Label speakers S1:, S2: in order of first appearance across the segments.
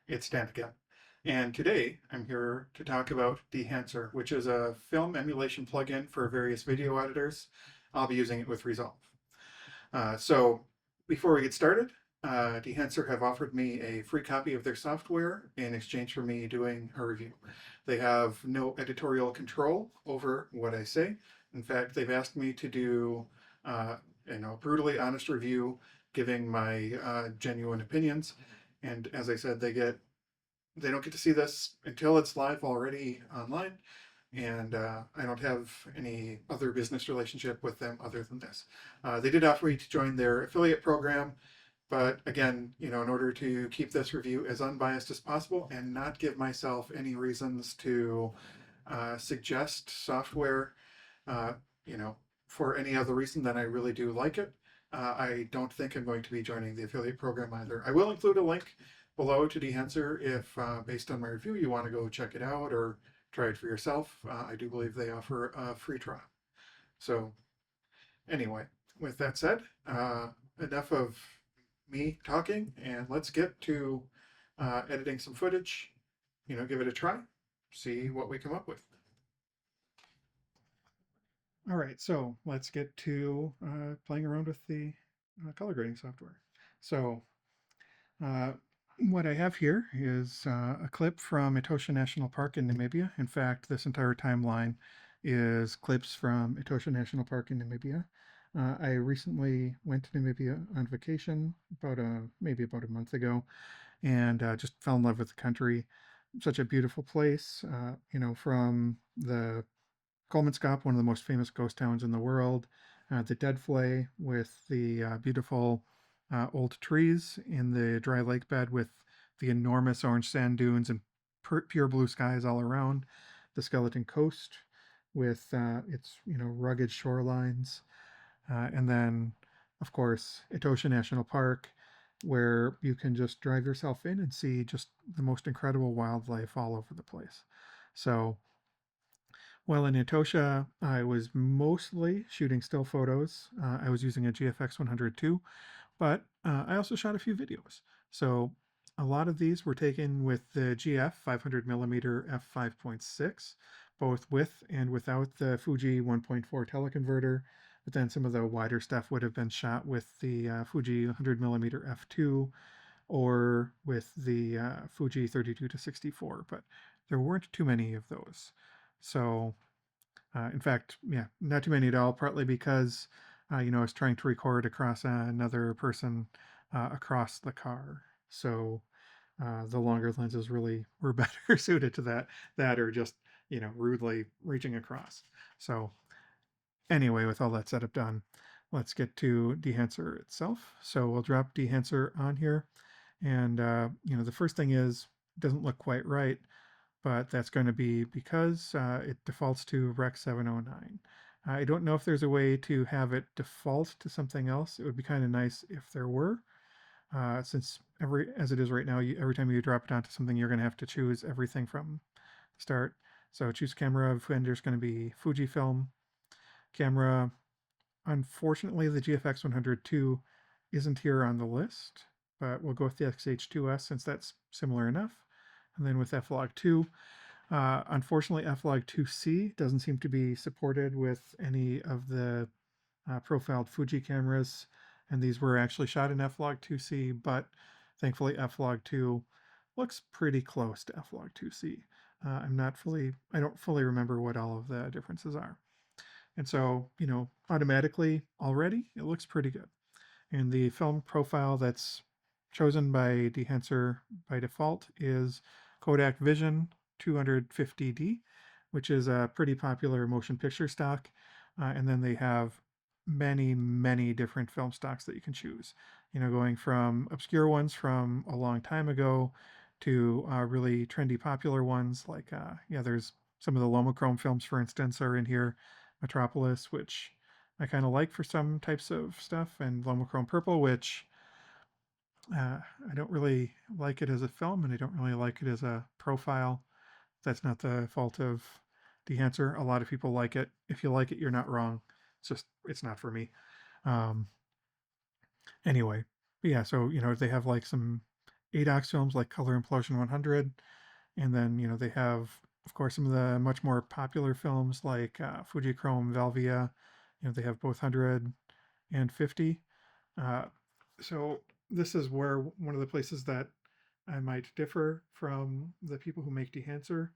S1: It's Dan again. And today I'm here to talk about Dehancer, which is a film emulation plugin for various video editors. I'll be using it with Resolve. So before we get started, Dehancer have offered me a free copy of their software in exchange for me doing a review. They have no editorial control over what I say. In fact, they've asked me to do brutally honest review, giving my genuine opinions. And as I said, they don't get to see this until it's live already online, and I don't have any other business relationship with them other than this. They did offer me to join their affiliate program, but again, in order to keep this review as unbiased as possible and not give myself any reasons to suggest software, uh, you know, for any other reason than I really do like it, I don't think I'm going to be joining the affiliate program either. I will include a link below to Dehancer if, based on my review, you want to go check it out or try it for yourself. I do believe they offer a free trial. So anyway, with that said, enough of me talking, and let's get to editing some footage. Give it a try, see what we come up with. All right, so let's get to playing around with the color grading software. So uh, what I have here is a clip from Etosha National Park in Namibia. In fact, this entire timeline is clips from Etosha National Park in Namibia. I recently went to Namibia on vacation maybe about a month ago, and just fell in love with the country. Such a beautiful place, from the Kolmanskop, one of the most famous ghost towns in the world, the Dead Flay with the beautiful old trees in the dry lake bed with the enormous orange sand dunes and pure blue skies all around, the Skeleton Coast with its rugged shorelines, and then of course Etosha National Park, where you can just drive yourself in and see just the most incredible wildlife all over the place. So well, in Etosha, I was mostly shooting still photos. I was using a GFX 102, but I also shot a few videos. So a lot of these were taken with the GF 500mm f5.6, both with and without the Fuji 1.4 teleconverter. But then some of the wider stuff would have been shot with the Fuji 100mm f2 or with the Fuji 32 to 64, but there weren't too many of those. So in fact, yeah, not too many at all, partly because, I was trying to record across another person across the car. So the longer lenses really were better suited to that or just, rudely reaching across. So anyway, with all that setup done, let's get to Dehancer itself. So we'll drop Dehancer on here. And, the first thing is, it doesn't look quite right, but that's going to be because it defaults to Rec 709. I don't know if there's a way to have it default to something else. It would be kind of nice if there were, since as it is right now, every time you drop it onto something, you're going to have to choose everything from the start. So choose camera, and there's going to be Fujifilm camera. Unfortunately, the GFX 102 isn't here on the list, but we'll go with the XH2S since that's similar enough. And then with F-Log2, unfortunately, F-Log2C doesn't seem to be supported with any of the profiled Fuji cameras, and these were actually shot in F-Log2C, but thankfully F-Log2 looks pretty close to F-Log2C. I don't fully remember what all of the differences are. And so, automatically already, it looks pretty good. And the film profile that's chosen by Dehancer by default is Kodak Vision 250D, which is a pretty popular motion picture stock. And then they have many, many different film stocks that you can choose. Going from obscure ones from a long time ago to really trendy, popular ones like, there's some of the Lomochrome films, for instance, are in here. Metropolis, which I kind of like for some types of stuff, and Lomochrome Purple, which I don't really like it as a film, and I don't really like it as a profile. That's not the fault of Dehancer. A lot of people like it. If you like it, you're not wrong. It's not for me. Um, anyway, but yeah, so they have like some ADOX films like Color Implosion 100, and then they have, of course, some of the much more popular films like Fujichrome Velvia. They have both 100 and 50. Uh, so this is where one of the places that I might differ from the people who make Dehancer,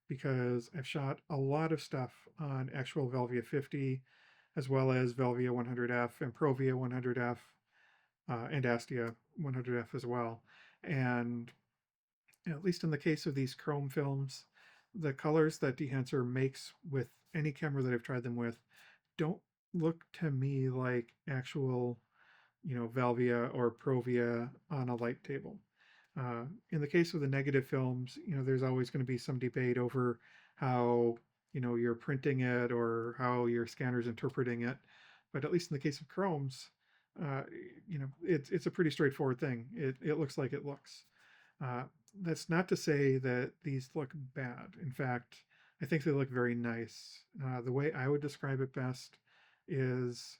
S1: because I've shot a lot of stuff on actual Velvia 50, as well as Velvia 100F and Provia 100F, and Astia 100F as well. And at least in the case of these chrome films, the colors that Dehancer makes with any camera that I've tried them with don't look to me like actual, Velvia or Provia on a light table. In the case of the negative films, there's always going to be some debate over how, you're printing it or how your scanner's interpreting it. But at least in the case of chromes, uh, it's a pretty straightforward thing. It looks like it looks. Uh, that's not to say that these look bad. In fact, I think they look very nice. The way I would describe it best is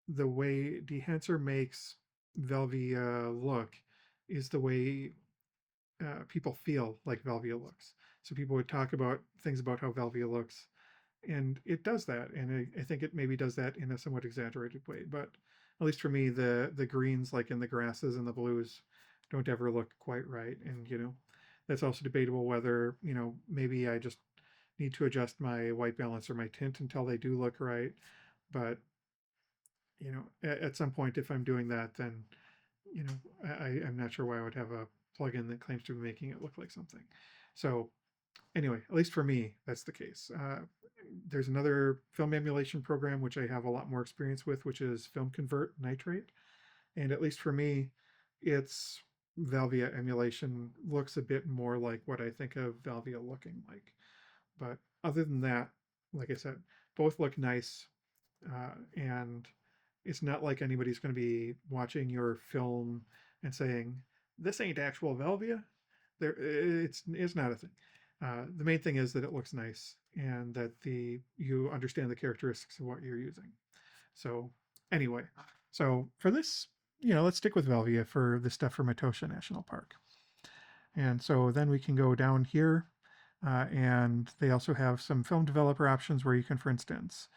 S1: the way Dehancer makes Velvia look is the way people feel like Velvia looks. So people would talk about things about how Velvia looks, and it does that. And I think it maybe does that in a somewhat exaggerated way. But at least for me, the greens, like in the grasses and the blues, don't ever look quite right. And that's also debatable whether maybe I just need to adjust my white balance or my tint until they do look right. But at some point, if I'm doing that, then I'm not sure why I would have a plugin that claims to be making it look like something. So anyway, at least for me, that's the case. There's another film emulation program which I have a lot more experience with, which is Film Convert Nitrate. And at least for me, its Velvia emulation looks a bit more like what I think of Velvia looking like. But other than that, like I said, both look nice. And it's not like anybody's going to be watching your film and saying, this ain't actual Velvia. It's not a thing. The main thing is that it looks nice and that you understand the characteristics of what you're using. So anyway, so for this, let's stick with Velvia for the stuff for Etosha National Park. And so then we can go down here, and they also have some film developer options where you can, for instance,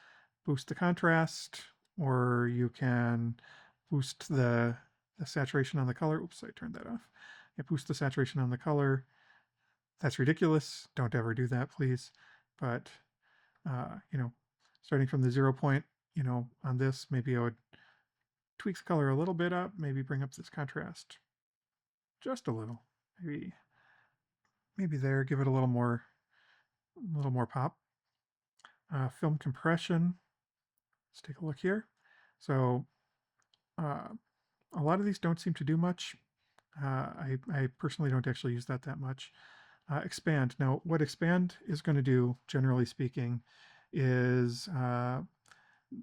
S1: boost the contrast, or you can boost the saturation on the color. Oops, I turned that off. Yeah, boost the saturation on the color. That's ridiculous. Don't ever do that, please. But, starting from the 0 point, on this, maybe I would tweak the color a little bit up, maybe bring up this contrast just a little. Maybe there, give it a little more pop. Film compression. Let's take a look here. So uh, a lot of these don't seem to do much. I personally don't actually use that much. Expand. Now, what expand is going to do, generally speaking, is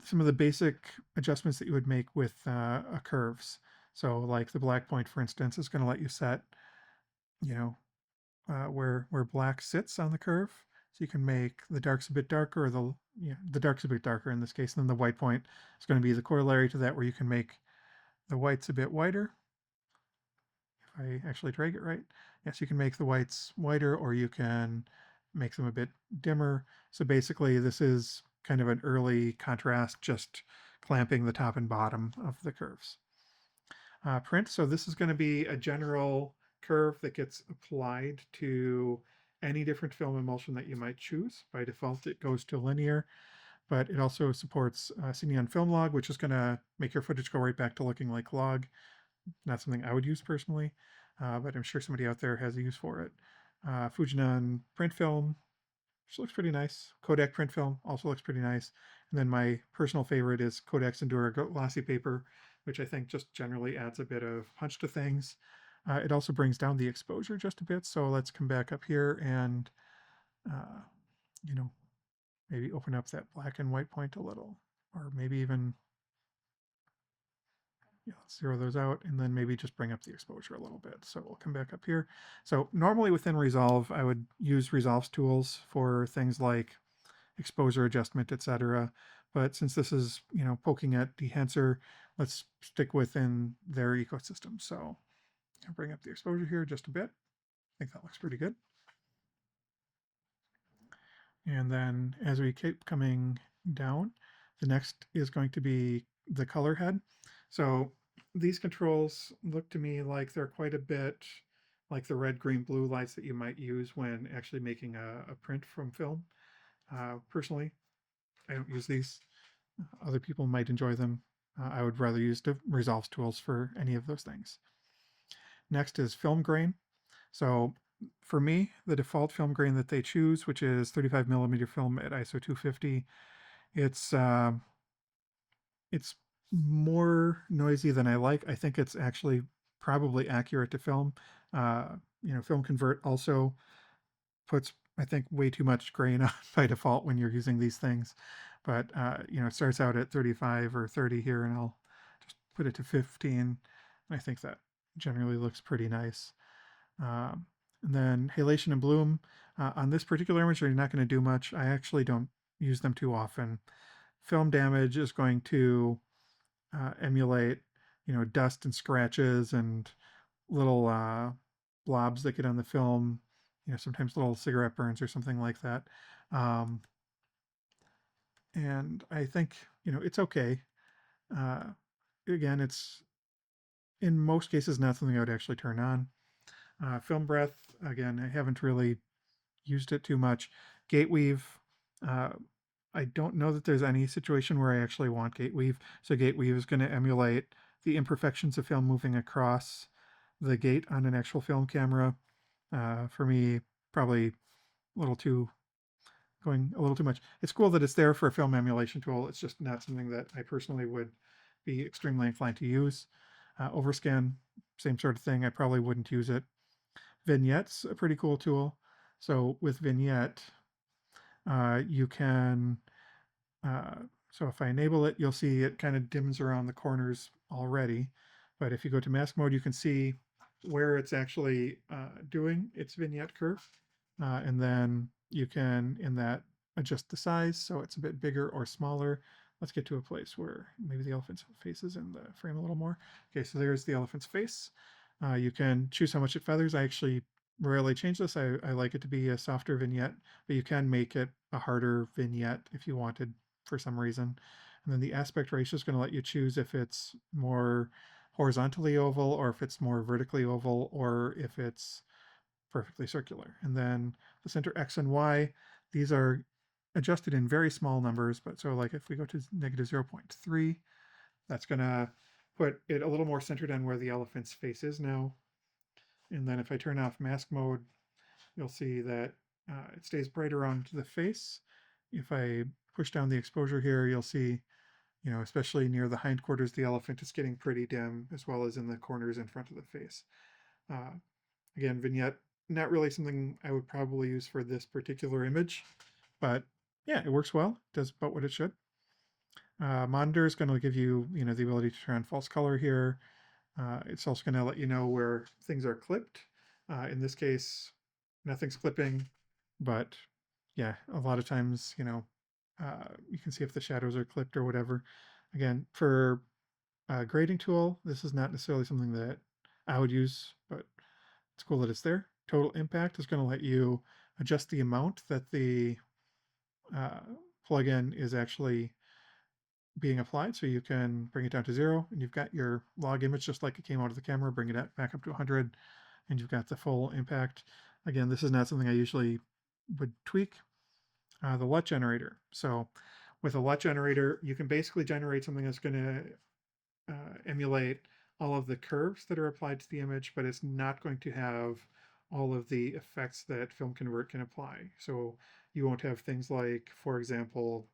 S1: some of the basic adjustments that you would make with curves. So like the black point, for instance, is going to let you set, where black sits on the curve. So you can make the darks a bit darker, or the darks a bit darker in this case. And then the white point is going to be the corollary to that, where you can make the whites a bit whiter. If I actually drag it right, yes, you can make the whites whiter, or you can make them a bit dimmer. So basically, this is kind of an early contrast, just clamping the top and bottom of the curves. Print. So this is going to be a general curve that gets applied to any different film emulsion that you might choose. By default, it goes to linear, but it also supports Cine on Film Log, which is going to make your footage go right back to looking like log. Not something I would use personally, but I'm sure somebody out there has a use for it. Fujinon print film, which looks pretty nice. Kodak print film also looks pretty nice. And then my personal favorite is Kodak Endura glossy paper, which I think just generally adds a bit of punch to things. It also brings down the exposure just a bit. So let's come back up here and, uh, maybe open up that black and white point a little, or maybe even, let's zero those out and then maybe just bring up the exposure a little bit. So we'll come back up here. So normally within Resolve, I would use Resolve's tools for things like exposure adjustment, etc. But since this is, poking at Dehancer, let's stick within their ecosystem. So I'll bring up the exposure here just a bit. I think that looks pretty good. And then as we keep coming down, the next is going to be the color head. So these controls look to me like they're quite a bit like the red, green, blue lights that you might use when actually making a print from film. Personally, I don't use these. Other people might enjoy them. I would rather use the Resolve tools for any of those things. Next is film grain. So for me, the default film grain that they choose, which is 35 millimeter film at ISO 250, it's it's more noisy than I like. I think it's actually probably accurate to film. Film Convert also puts, I think, way too much grain on by default when you're using these things. But it starts out at 35 or 30 here, and I'll just put it to 15. I think that generally looks pretty nice. And then halation and bloom. On this particular image, they're not going to do much. I actually don't use them too often. Film damage is going to emulate, dust and scratches and little blobs that get on the film. Sometimes little cigarette burns or something like that. Um, and I think, it's okay. Uh, Again, it's in most cases not something I would actually turn on. Film breath, again, I haven't really used it too much. Gate weave, uh, I don't know that there's any situation where I actually want gate weave. So gate weave is going to emulate the imperfections of film moving across the gate on an actual film camera. For me, probably going a little too much. It's cool that it's there for a film emulation tool. It's just not something that I personally would be extremely inclined to use. Overscan, same sort of thing. I probably wouldn't use it. Vignette's a pretty cool tool. So with Vignette, you can, uh, so if I enable it, you'll see it kind of dims around the corners already. But if you go to mask mode, you can see where it's actually doing its vignette curve. And then you can, in that, adjust the size so it's a bit bigger or smaller. Let's get to a place where maybe the elephant's face is in the frame a little more. Okay, so there's the elephant's face. You can choose how much it feathers. I actually rarely change this. I like it to be a softer vignette, but you can make it a harder vignette if you wanted for some reason. And then the aspect ratio is going to let you choose if it's more horizontally oval or if it's more vertically oval or if it's perfectly circular. And then the center X and Y, these are adjusted in very small numbers, but so like if we go to negative 0.3, that's going to put it a little more centered on where the elephant's face is now. And then if I turn off mask mode, you'll see that it stays bright around the face. If I push down the exposure here, you'll see, especially near the hindquarters, the elephant is getting pretty dim, as well as in the corners in front of the face. Uh, Again, vignette, not really something I would probably use for this particular image, but yeah, it works well. It does about what it should. Monitor is going to give you, the ability to turn on false color here. It's also going to let you know where things are clipped. In this case, nothing's clipping, but yeah, a lot of times, you can see if the shadows are clipped or whatever. Again, for a grading tool, this is not necessarily something that I would use, but it's cool that it's there. Total impact is going to let you adjust the amount that the uh, plugin is actually being applied. So you can bring it down to 0 and you've got your log image just like it came out of the camera, bring it back up to 100 and you've got the full impact. Again, this is not something I usually would tweak. The LUT generator. So with a LUT generator, you can basically generate something that's going to emulate all of the curves that are applied to the image, but it's not going to have all of the effects that Film Convert can apply. So you won't have things like, for example,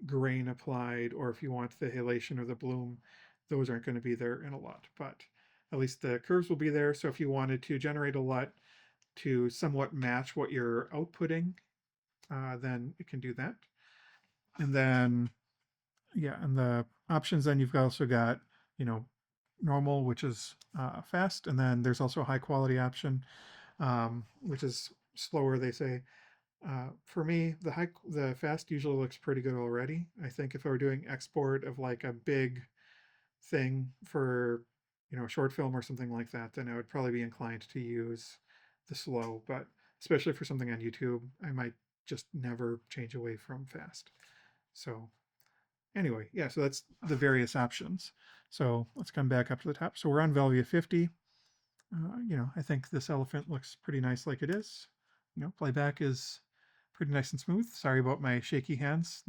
S1: grain applied, or if you want the halation or the bloom, those aren't going to be there in a LUT, but at least the curves will be there. So if you wanted to generate a LUT to somewhat match what you're outputting, then it can do that. And then, yeah, and the options, then you've also got, normal, which is fast, and then there's also a high quality option, which is slower, they say. For me, the fast usually looks pretty good already. I think if I were doing export of like a big thing for, a short film or something like that, then I would probably be inclined to use the slow. But especially for something on YouTube, I might just never change away from fast. So anyway, yeah, so that's the various options. So let's come back up to the top. So we're on value 50. I think this elephant looks pretty nice like it is. Playback is pretty nice and smooth. Sorry about my shaky hands.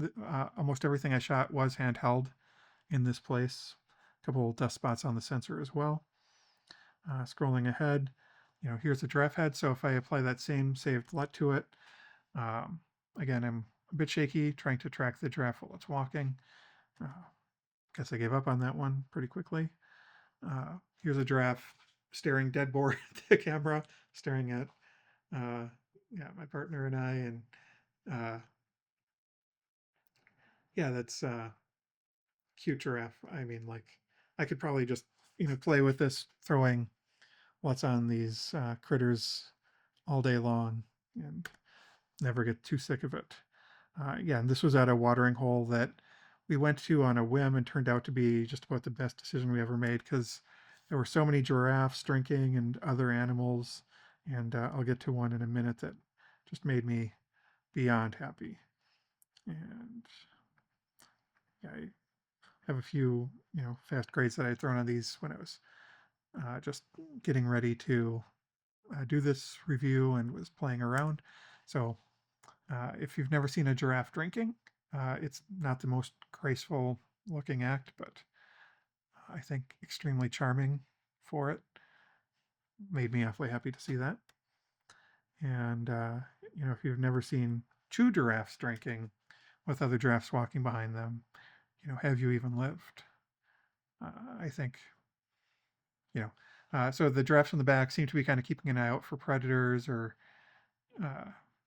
S1: Almost everything I shot was handheld in this place. A couple dust spots on the sensor as well. Scrolling ahead, here's the giraffe head. So if I apply that same saved LUT to it, um, again, I'm a bit shaky trying to track the giraffe while it's walking. Guess I gave up on that one pretty quickly. Here's a giraffe staring dead bored at the camera, staring at my partner and I, and yeah, that's cute giraffe. I mean, like, I could probably just play with this, throwing what's on these critters all day long and never get too sick of it. Yeah, and this was at a watering hole that we went to on a whim and turned out to be just about the best decision we ever made because there were so many giraffes drinking and other animals. And I'll get to one in a minute that just made me beyond happy. And yeah, I have a few, fast grades that I had thrown on these when I was just getting ready to do this review and was playing around. So if you've never seen a giraffe drinking, it's not the most graceful looking act, but I think extremely charming for it. Made me awfully happy to see that. And, if you've never seen two giraffes drinking with other giraffes walking behind them, have you even lived? I think, so the giraffes in the back seem to be kind of keeping an eye out for predators or uh,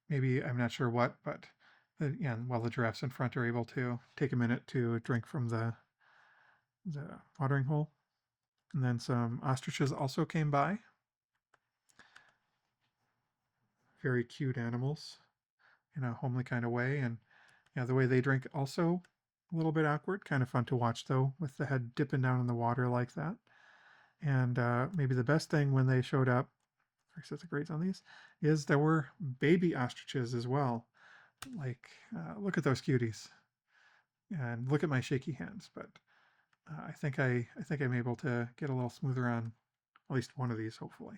S1: maybe I'm not sure what, but while the giraffes in front are able to take a minute to drink from the watering hole. And then some ostriches also came by. Very cute animals in a homely kind of way. And the way they drink also a little bit awkward. Kind of fun to watch though, with the head dipping down in the water like that. And maybe the best thing when they showed up, sets of grades on these, is there were baby ostriches as well. Like, look at those cuties, and look at my shaky hands. But I think I'm able to get a little smoother on at least one of these, hopefully.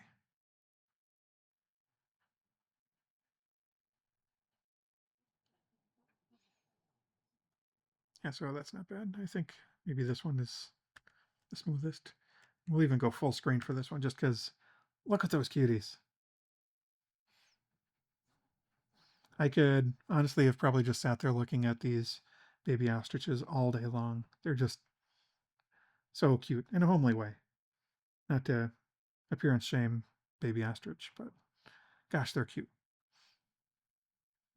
S1: Yeah, so that's not bad. I think maybe this one is the smoothest. We'll even go full screen for this one just because look at those cuties. I could honestly have probably just sat there looking at these baby ostriches all day long. They're just so cute in a homely way. Not to appearance shame baby ostrich, but gosh, they're cute.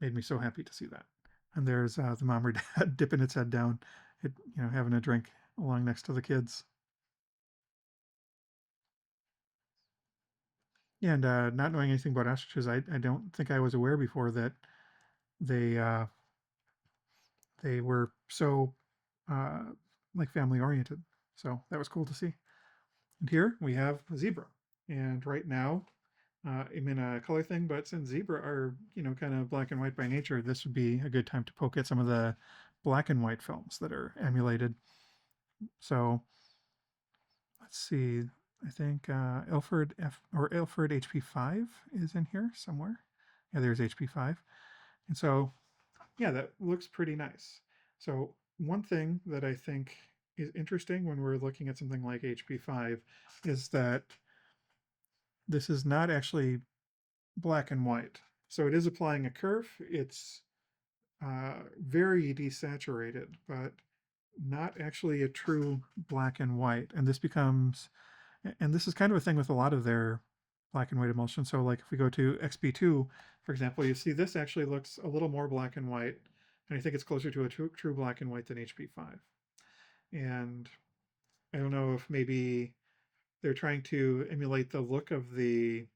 S1: Made me so happy to see that. And there's the mom or dad dipping its head down, having a drink along next to the kids. And not knowing anything about ostriches, I don't think I was aware before that they they were so uh, like family oriented. So that was cool to see. And here we have a zebra. And right now, I'm in a color thing, but since zebra are, kind of black and white by nature, this would be a good time to poke at some of the black and white films that are emulated. So let's see. I think Ilford Ilford HP5 is in here somewhere. Yeah, there's HP5. And so, yeah, that looks pretty nice. So one thing that I think is interesting when we're looking at something like HP5 is that this is not actually black and white. So it is applying a curve. It's very desaturated, but not actually a true black and white. And this is kind of a thing with a lot of their black and white emulsion. So like if we go to XP2, for example, you see this actually looks a little more black and white. And I think it's closer to a true black and white than HP5. And I don't know if maybe they're trying to emulate the look of the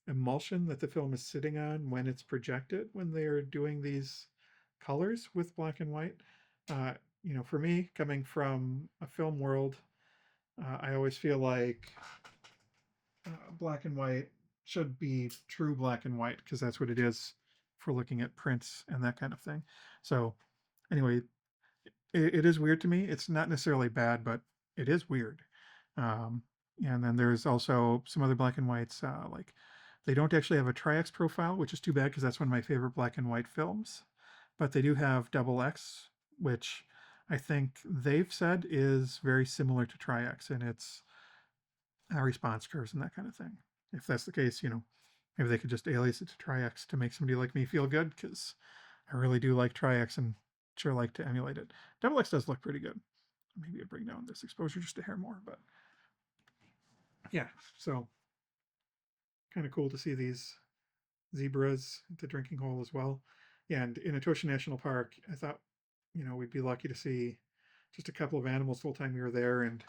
S1: emulsion that the film is sitting on when it's projected when they're doing these colors with black and white. For me, coming from a film world, I always feel like black and white should be true black and white because that's what it is for looking at prints and that kind of thing. So anyway, it is weird to me. It's not necessarily bad, but it is weird. Um, and then there's also some other black and whites, like they don't actually have a Tri-X profile, which is too bad because that's one of my favorite black and white films. But they do have double X, which I think they've said is very similar to Tri-X in its response curves and that kind of thing. If that's the case, maybe they could just alias it to Tri-X to make somebody like me feel good because I really do like Tri-X and sure like to emulate it. Double X does look pretty good. Maybe I bring down this exposure just a hair more, but yeah, so kind of cool to see these zebras at the drinking hole as well. Yeah, and in Etosha National Park, I thought, we'd be lucky to see just a couple of animals the whole time we were there. And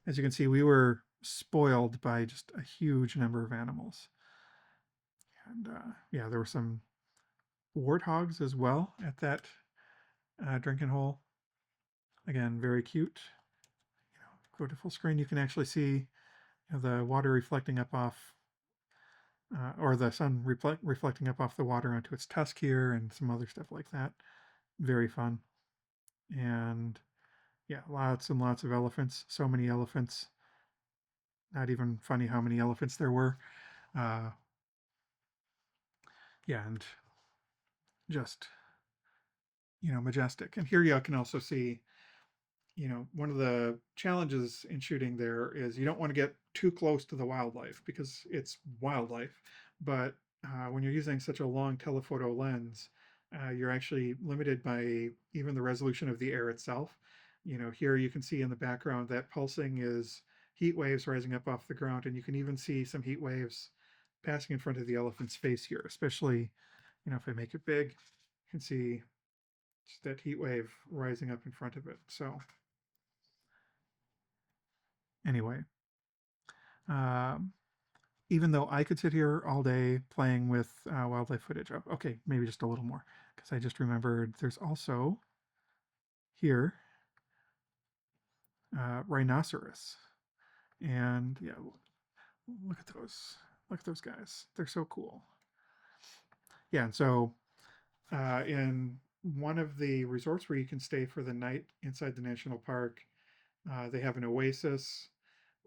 S1: as you can see, we were spoiled by just a huge number of animals. And yeah, there were some warthogs as well at that drinking hole. Again, very cute. Go to full screen, you can actually see the water reflecting up off, or the sun reflecting up off the water onto its tusk here and some other stuff like that. Very fun. And yeah, lots and lots of elephants. So many elephants. Not even funny how many elephants there were. Uh, yeah, and just, majestic. And here you can also see, one of the challenges in shooting there is you don't want to get too close to the wildlife because it's wildlife. But when you're using such a long telephoto lens, you're actually limited by even the resolution of the air itself. Here you can see in the background that pulsing is heat waves rising up off the ground, and you can even see some heat waves passing in front of the elephant's face here, especially, if I make it big, you can see just that heat wave rising up in front of it. So anyway, um, even though I could sit here all day playing with wildlife footage. Oh, okay, maybe just a little more, because I just remembered there's also here rhinoceros. And yeah, look at those. Look at those guys. They're so cool. Yeah, and so in one of the resorts where you can stay for the night inside the national park, they have an oasis,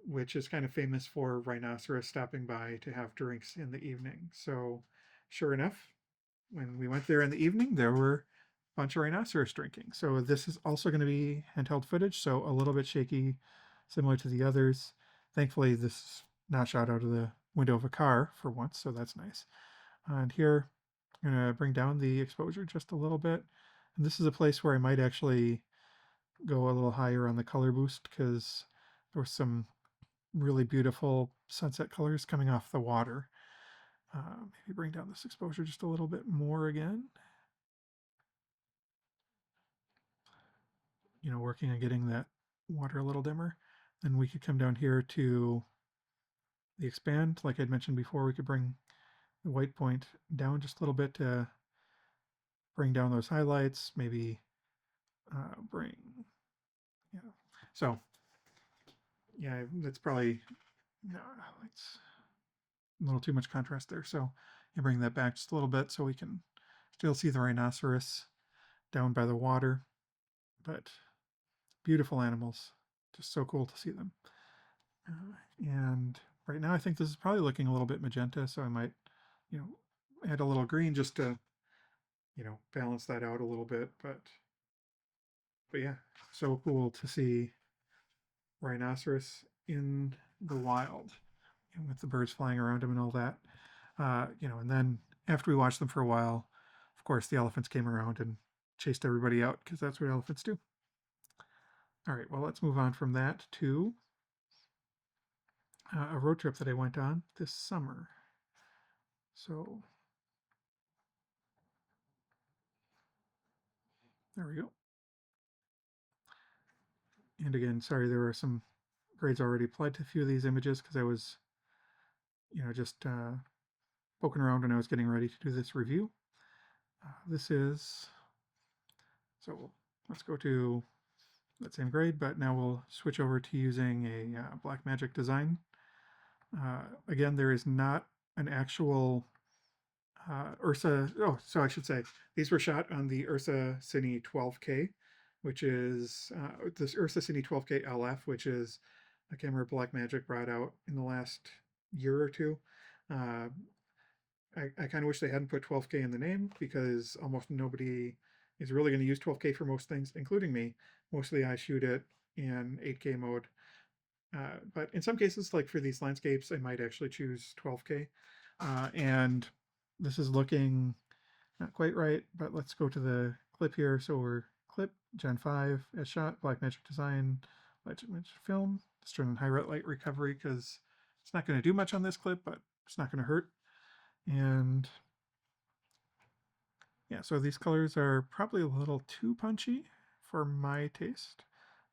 S1: which is kind of famous for rhinoceros stopping by to have drinks in the evening. So, sure enough, when we went there in the evening, there were a bunch of rhinoceros drinking. So, this is also going to be handheld footage, so a little bit shaky, similar to the others. Thankfully, this is not shot out of the window of a car for once, so that's nice. And here, I'm going to bring down the exposure just a little bit. And this is a place where I might actually go a little higher on the color boost because there was some really beautiful sunset colors coming off the water. Maybe bring down this exposure just a little bit more again. Working on getting that water a little dimmer. Then we could come down here to the expand. Like I'd mentioned before, we could bring the white point down just a little bit to bring down those highlights. Maybe bring, yeah. So, yeah, that's probably, no, highlights. A little too much contrast there. So you bring that back just a little bit so we can still see the rhinoceros down by the water. But beautiful animals. Just so cool to see them. And right now I think this is probably looking a little bit magenta, so I might, add a little green just to, balance that out a little bit. But yeah, so cool to see rhinoceros in the wild, with the birds flying around them and all that. And then after we watched them for a while, of course, the elephants came around and chased everybody out because that's what elephants do. All right, well, let's move on from that to a road trip that I went on this summer. So there we go. And again, sorry, there were some grades already applied to a few of these images because I was, just poking around when I was getting ready to do this review. This is, so let's go to that same grade, but now we'll switch over to using a Blackmagic design. Again, there is not an actual Ursa. Oh, so I should say these were shot on the Ursa Cine 12K, which is this Ursa Cine 12K LF, which is a camera Blackmagic brought out in the last year or two. Uh, I kind of wish they hadn't put 12K in the name because almost nobody is really going to use 12K for most things, including me. Mostly I shoot it in 8K mode. But in some cases, like for these landscapes, I might actually choose 12K. And this is looking not quite right, but let's go to the clip here. So we're clip Gen 5 as shot, Blackmagic design, Blackmagic film. Let's turn on high light recovery because it's not going to do much on this clip, but it's not going to hurt. And yeah, so these colors are probably a little too punchy for my taste.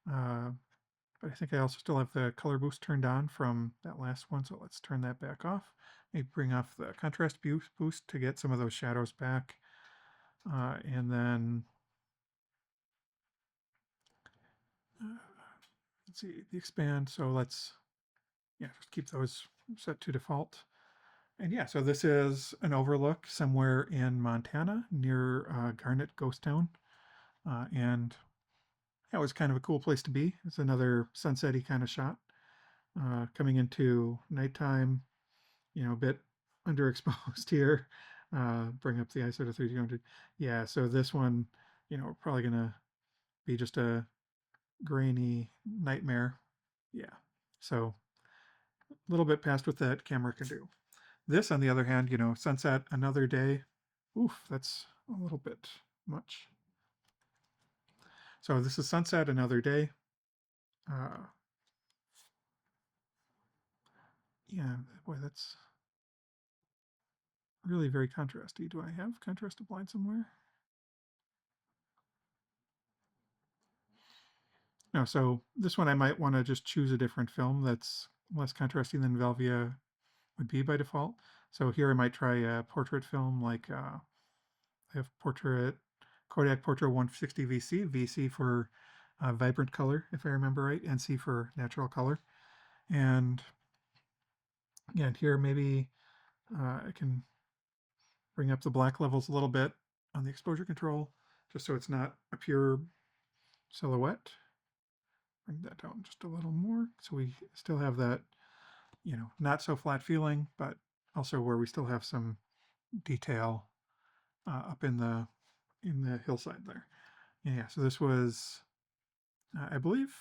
S1: But I think I also still have the color boost turned on from that last one, so let's turn that back off. Maybe bring off the contrast boost to get some of those shadows back. And then let's see the expand. So let's just keep those set to default. And yeah, so this is an overlook somewhere in Montana near Garnet Ghost Town. And that was kind of a cool place to be. It's another sunset-y kind of shot. Coming into nighttime, a bit underexposed here. Bring up the ISO to 3200. Yeah, so this one, probably gonna be just a grainy nightmare. Yeah, so a little bit past what that camera can do. This, on the other hand, sunset another day. Oof, that's a little bit much. So this is sunset another day. Uh, yeah, boy, that's really very contrasty. Do I have contrast applied somewhere? No, so this one I might want to just choose a different film that's less contrasty than Velvia would be by default. So here I might try a portrait film like I have Kodak Portrait 160 VC, VC for vibrant color, if I remember right, and C for natural color. And yeah, here maybe I can bring up the black levels a little bit on the exposure control, just so it's not a pure silhouette. Bring that down just a little more so we still have that, not so flat feeling, but also where we still have some detail up in the hillside there. Yeah, so this was, I believe,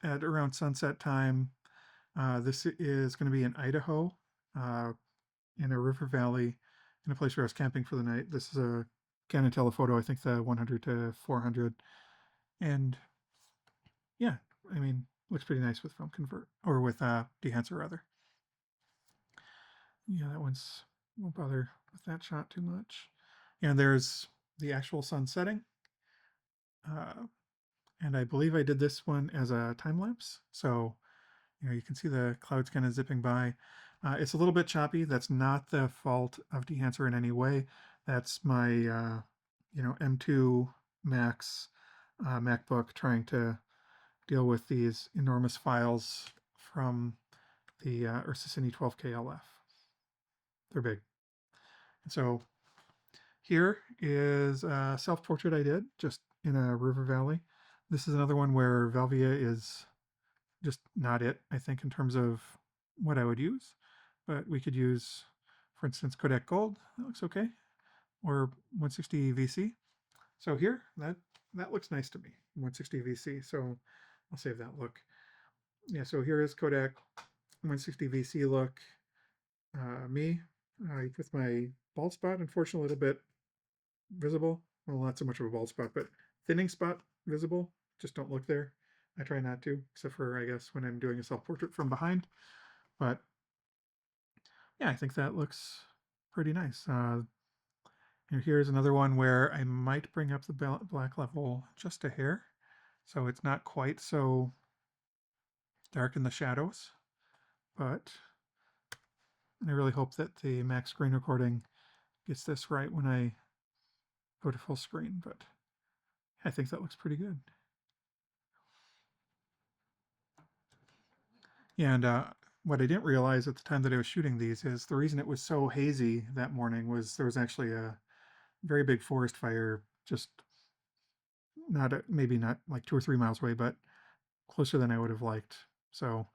S1: at around sunset time. This is going to be in Idaho, uh, in a river valley, in a place where I was camping for the night. This is a Canon telephoto, I think the 100 to 400, and yeah, I mean, looks pretty nice with film convert or with Dehancer rather. Yeah, that one's won't bother with that shot too much. And there's the actual sun setting. Uh, and I believe I did this one as a time lapse. So, you can see the clouds kind of zipping by. It's a little bit choppy. That's not the fault of Dehancer in any way. That's my, M2 Max MacBook trying to deal with these enormous files from the Ursa Cine 12K LF. They're big. And so here is a self-portrait I did just in a river valley. This is another one where Velvia is just not it, I think, in terms of what I would use. But we could use, for instance, Kodak Gold. That looks okay. Or 160 VC. So here, that looks nice to me, 160 VC. So I'll save that look. Yeah, so here is Kodak 160 VC look. Me with my bald spot, unfortunately, a little bit visible. Well, not so much of a bald spot, but thinning spot visible. Just don't look there. I try not to, except for, I guess, when I'm doing a self-portrait from behind. But yeah, I think that looks pretty nice. And here's another one where I might bring up the black level just a hair, so it's not quite so dark in the shadows. But I really hope that the Max screen recording gets this right when I go to full screen. But I think that looks pretty good. And what I didn't realize at the time that I was shooting these is the reason it was so hazy that morning was there was actually a very big forest fire just not maybe not like 2 or 3 miles away, but closer than I would have liked. So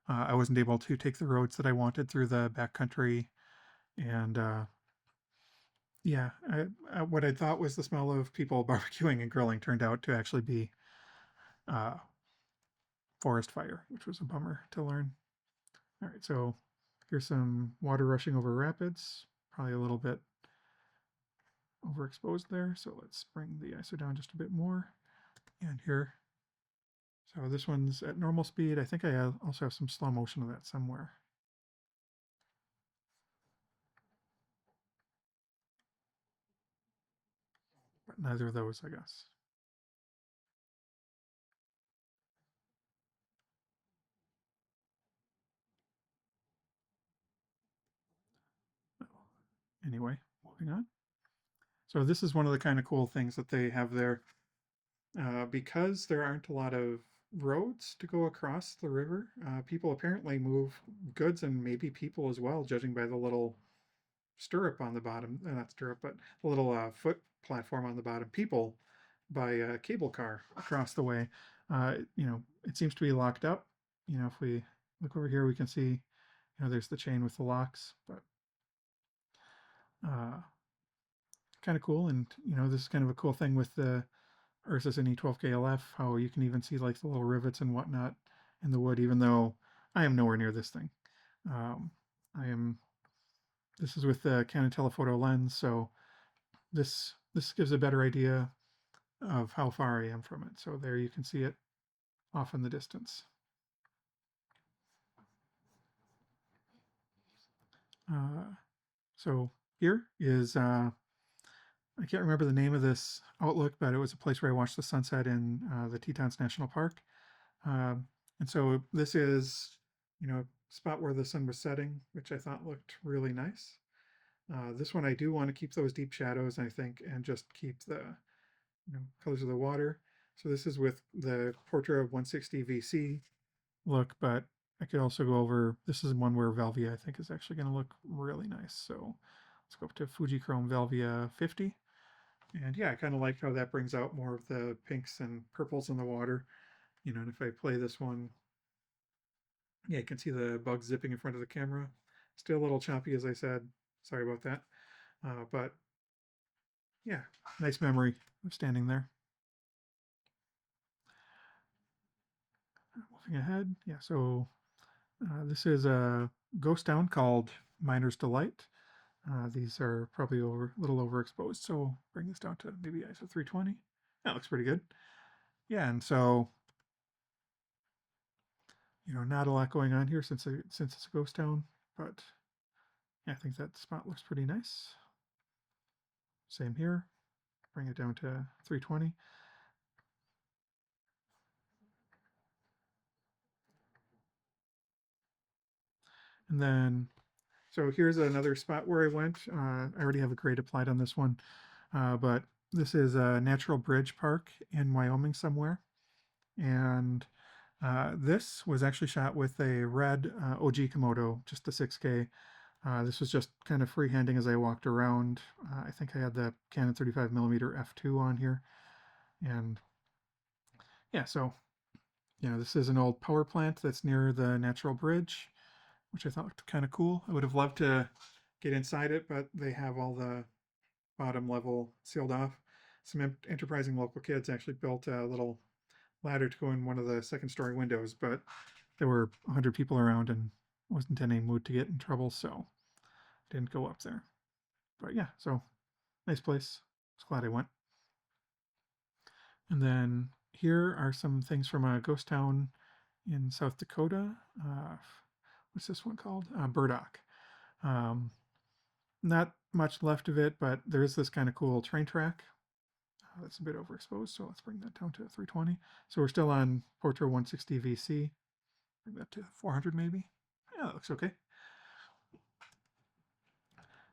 S1: I wasn't able to take the roads that I wanted through the backcountry. And yeah, what I thought was the smell of people barbecuing and grilling turned out to actually be uh, forest fire, which was a bummer to learn. All right, so here's some water rushing over rapids, probably a little bit overexposed there. So let's bring the ISO down just a bit more. And here, so this one's at normal speed. I think I also have some slow motion of that somewhere. But neither of those, I guess. Anyway, moving on. So this is one of the kind of cool things that they have there. Because there aren't a lot of roads to go across the river, people apparently move goods and maybe people as well, judging by the little stirrup on the bottom, not stirrup, but the little foot platform on the bottom. People by a cable car across the way. It seems to be locked up. If we look over here, we can see, there's the chain with the locks, but uh, kind of cool. And, this is kind of a cool thing with the Ursus and E12KLF, how you can even see like the little rivets and whatnot in the wood, even though I am nowhere near this thing. Um, I am, this is with the Canon telephoto lens, so this gives a better idea of how far I am from it. So there you can see it off in the distance. Uh, so here is, I can't remember the name of this outlook, but it was a place where I watched the sunset in the Tetons National Park. And so this is, a spot where the sun was setting, which I thought looked really nice. This one I do want to keep those deep shadows, I think, and just keep the colors of the water. So this is with the Portra of 160 VC look, but I could also go over, this is one where Velvia I think is actually going to look really nice. So let's go up to Fujichrome Velvia 50. And yeah, I kind of like how that brings out more of the pinks and purples in the water. And if I play this one, yeah, you can see the bugs zipping in front of the camera. Still a little choppy, as I said. Sorry about that. But yeah, nice memory of standing there. Moving ahead, yeah, so this is a ghost town called Miner's Delight. These are probably a little overexposed, so bring this down to maybe ISO 320. That looks pretty good. Yeah, and so not a lot going on here since it's a ghost town, but yeah, I think that spot looks pretty nice. Same here. Bring it down to 320. And then, so here's another spot where I went. I already have a grade applied on this one, but this is a natural bridge park in Wyoming somewhere. And this was actually shot with a red OG Komodo, just the 6K. This was just kind of freehanding as I walked around. I think I had the Canon 35mm f2 on here. And yeah, so, this is an old power plant that's near the natural bridge, which I thought looked kind of cool. I would have loved to get inside it, but they have all the bottom level sealed off. Some enterprising local kids actually built a little ladder to go in one of the second story windows, but there were 100 people around and wasn't in any mood to get in trouble, so didn't go up there. But yeah, so nice place. Was glad I went. And then here are some things from a ghost town in South Dakota. What's this one called? Burdock. Um, Not much left of it, but there is this kind of cool train track. That's a bit overexposed, so let's bring that down to 320. So we're still on Portra 160 VC. Bring that to 400 maybe. Yeah, that looks okay.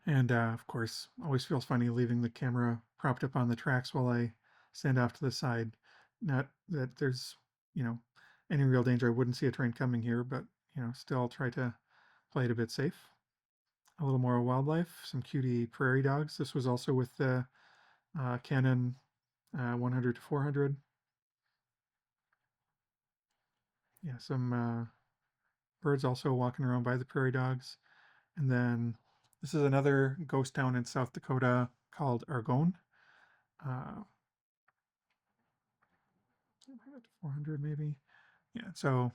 S1: And of course, always feels funny leaving the camera propped up on the tracks while I stand off to the side. Not that there's, any real danger. I wouldn't see a train coming here, but, still try to play it a bit safe. A little more wildlife, some cutie prairie dogs. This was also with the Canon 100 to 400. Yeah, some birds also walking around by the prairie dogs. And then this is another ghost town in South Dakota called Argonne. 400 maybe. Yeah, so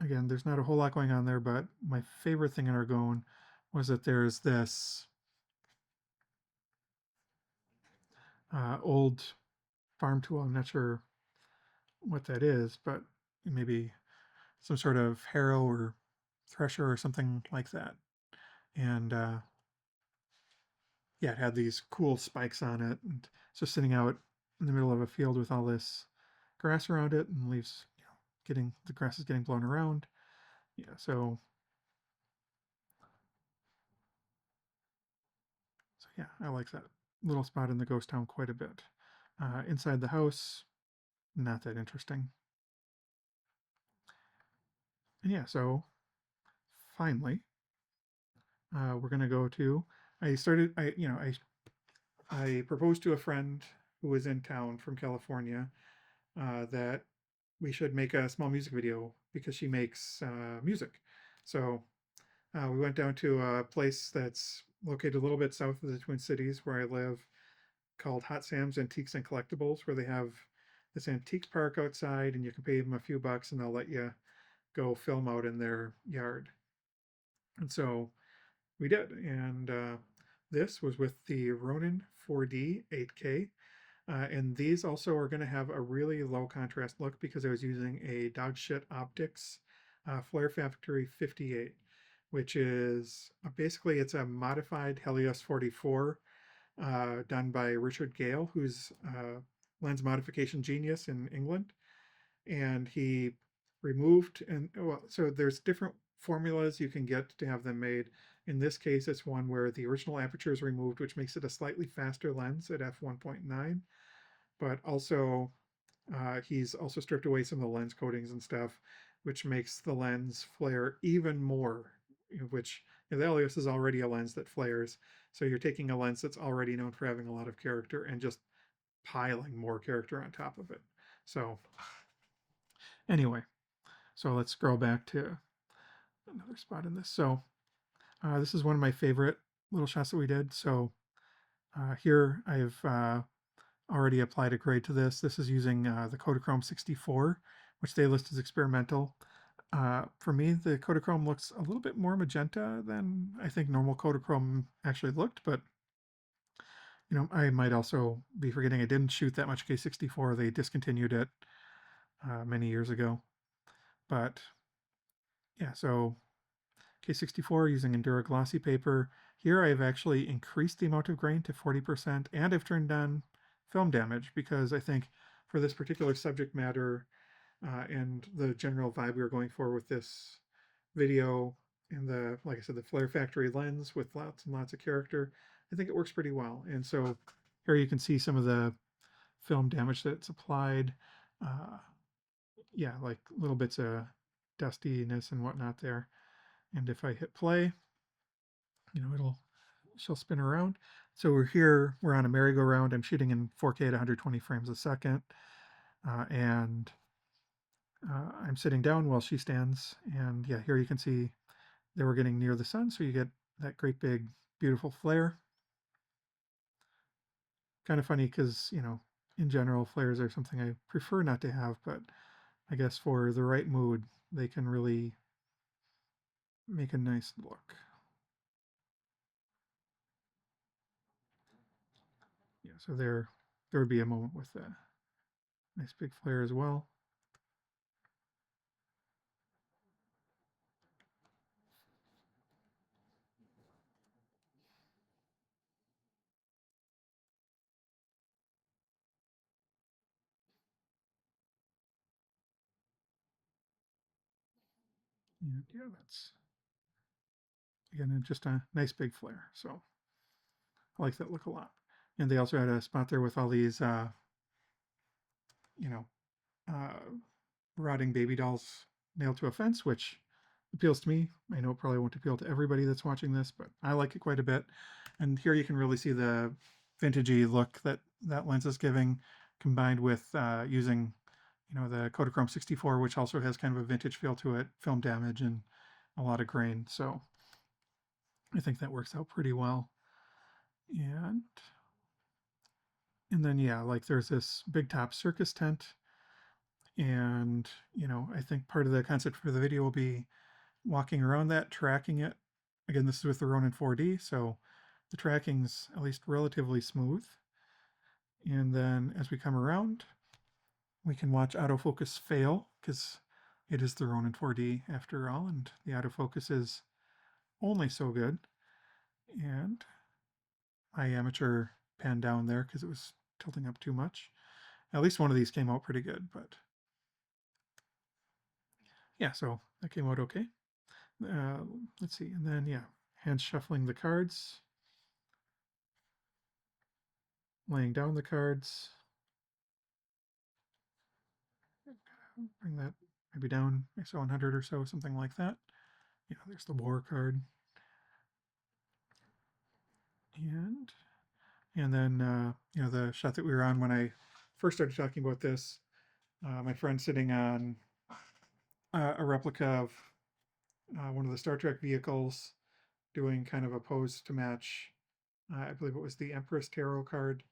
S1: again, there's not a whole lot going on there, but my favorite thing in Argonne was that there's this old farm tool. I'm not sure what that is, but maybe some sort of harrow or thresher or something like that. And yeah, it had these cool spikes on it. And it's just sitting out in the middle of a field with all this grass around it and leaves, getting the grass is getting blown around. Yeah, so yeah, I like that little spot in the ghost town quite a bit. Inside the house, not that interesting. And yeah, so finally, we're gonna go to. I started. I proposed to a friend who was in town from California that we should make a small music video because she makes music. So we went down to a place that's located a little bit south of the Twin Cities where I live, called Hot Sam's Antiques and Collectibles, where they have this antiques park outside, and you can pay them a few bucks, and they'll let you go film out in their yard. And so we did, and this was with the Ronin 4D 8K. And these also are going to have a really low contrast look because I was using a dog shit optics Flare Factory 58, which is basically it's a modified Helios 44 done by Richard Gale, who's a lens modification genius in England. And he removed, and well, so there's different formulas you can get to have them made. In this case, it's one where the original aperture is removed, which makes it a slightly faster lens at f1.9, but also he's also stripped away some of the lens coatings and stuff, which makes the lens flare even more, which the Helios is already a lens that flares. So you're taking a lens that's already known for having a lot of character and just piling more character on top of it. So anyway, so let's scroll back to another spot in this. So this is one of my favorite little shots that we did. So here I've already applied a grade to this. This is using the Kodachrome 64, which they list as experimental. For me, the Kodachrome looks a little bit more magenta than I think normal Kodachrome actually looked, but I might also be forgetting I didn't shoot that much K64. They discontinued it many years ago. But yeah, so K64 using Endura glossy paper. Here I've actually increased the amount of grain to 40%, and I've turned on film damage because I think for this particular subject matter and the general vibe we were going for with this video and like I said, the Flare Factory lens with lots and lots of character, I think it works pretty well. And so here you can see some of the film damage that's applied. Uh, yeah, like little bits of dustiness and whatnot there. And if I hit play, she'll spin around. So we're on a merry-go-round. I'm shooting in 4K at 120 frames a second. And I'm sitting down while she stands. And yeah, here you can see that we're getting near the sun. So you get that great big, beautiful flare. Kind of funny because, in general, flares are something I prefer not to have, but I guess for the right mood, they can really make a nice look. Yeah, so there would be a moment with a nice big flare as well. And yeah, that's again just a nice big flare. So I like that look a lot. And they also had a spot there with all these, you know, uh, rotting baby dolls nailed to a fence, which appeals to me. I know it probably won't appeal to everybody that's watching this, but I like it quite a bit. And here you can really see the vintagey look that that lens is giving, combined with using, the Kodachrome 64, which also has kind of a vintage feel to it, film damage and a lot of grain. So I think that works out pretty well. And then yeah, like there's this big top circus tent, and I think part of the concept for the video will be walking around that, tracking it. Again, this is with the Ronin 4D, so the tracking's at least relatively smooth. And then as we come around, we can watch autofocus fail, because it is the Ronin 4D after all, and the autofocus is only so good. And my amateur pan down there because it was tilting up too much. At least one of these came out pretty good, but yeah, so that came out okay. Uh, let's see, and then yeah, hands shuffling the cards, laying down the cards, bring that maybe down so 100 or so, something like that. There's the war card, and then the shot that we were on when I first started talking about this. My friend sitting on a replica of one of the Star Trek vehicles, doing kind of a pose to match. I believe it was the Empress Tarot card.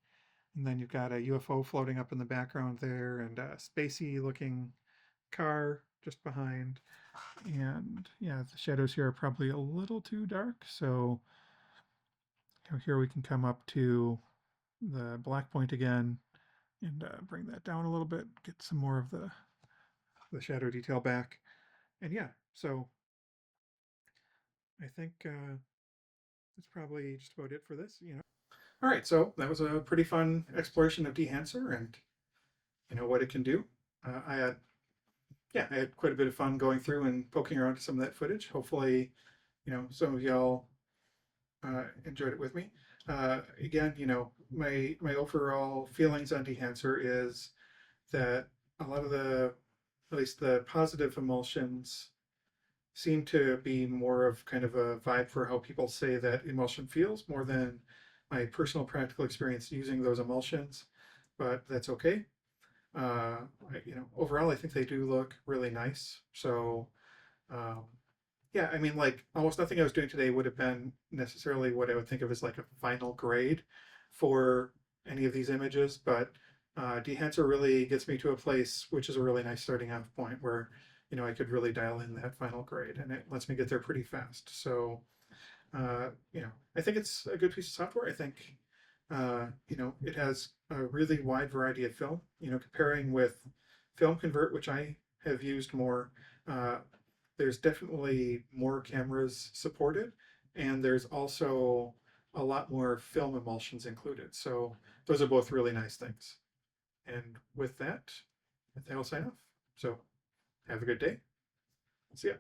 S1: And then you've got a UFO floating up in the background there, and a spacey looking car just behind. And yeah, the shadows here are probably a little too dark. So here we can come up to the black point again and bring that down a little bit, get some more of the shadow detail back. And yeah, so I think that's probably just about it for this. All right, so that was a pretty fun exploration of Dehancer and what it can do. I had quite a bit of fun going through and poking around to some of that footage. Hopefully, some of y'all enjoyed it with me. Again, my overall feelings on Dehancer is that a lot of at least the positive emulsions seem to be more of kind of a vibe for how people say that emulsion feels, more than my personal practical experience using those emulsions, but that's okay. Overall, I think they do look really nice. So, um, yeah, I mean, like almost nothing I was doing today would have been necessarily what I would think of as like a final grade for any of these images, but Dehancer really gets me to a place which is a really nice starting off point where, I could really dial in that final grade, and it lets me get there pretty fast. So, I think it's a good piece of software. I think, it has a really wide variety of film. Comparing with Film Convert, which I have used more, there's definitely more cameras supported, and there's also a lot more film emulsions included. So those are both really nice things. And with that, I think I'll sign off. So have a good day. See ya.